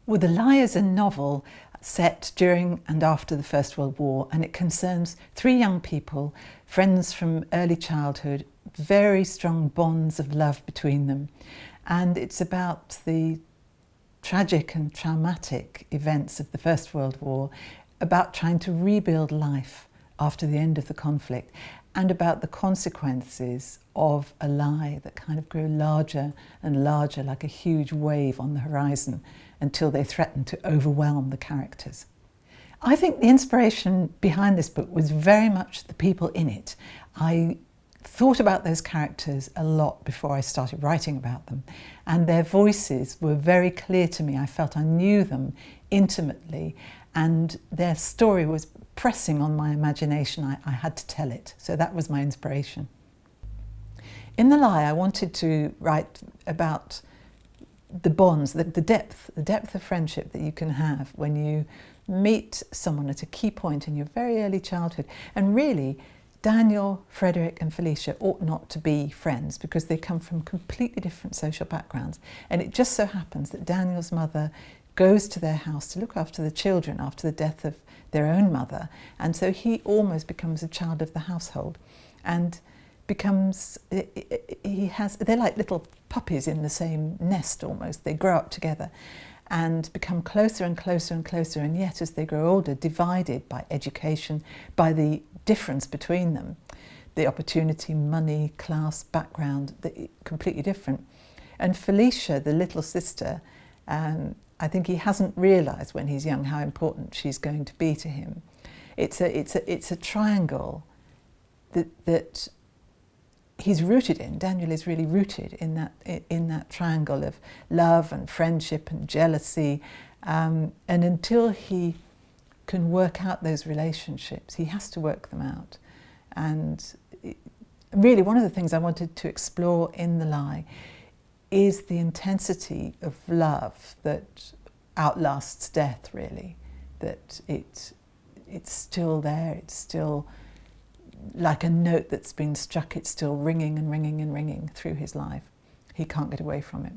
Well, The Lie is a novel set during and after the First World War, and it concerns three young people, friends from early childhood, very strong bonds of love between them. And it's about the tragic and traumatic events of the First World War, about trying to rebuild life after the end of the conflict, and about the consequences of a lie that kind of grew larger and larger, like a huge wave on the horizon, until they threatened to overwhelm the characters. I think the inspiration behind this book was very much the people in it. I thought about those characters a lot before I started writing about them, and their voices were very clear to me. I felt I knew them intimately, and their story was pressing on my imagination. I had to tell it, so that was my inspiration. In The Lie, I wanted to write about the bonds, the depth of friendship that you can have when you meet someone at a key point in your very early childhood. And really, Daniel, Frederick and Felicia ought not to be friends because they come from completely different social backgrounds. And it just so happens that Daniel's mother goes to their house to look after the children after the death of their own mother. And so he almost becomes a child of the household and becomes, they're like little puppies in the same nest almost. They grow up together and become closer and closer and closer, and yet as they grow older, divided by education, by the difference between them, the opportunity, money, class, background, completely different. And Felicia, the little sister, I think he hasn't realised when he's young how important she's going to be to him. It's a triangle that he's rooted in. Daniel is really rooted in that triangle of love and friendship and jealousy, and until he can work out those relationships, he has to work them out. And really, one of the things I wanted to explore in The Lie is the intensity of love that outlasts death, really. That it's still there, it's still like a note that's been struck, it's still ringing and ringing and ringing through his life. He can't get away from it.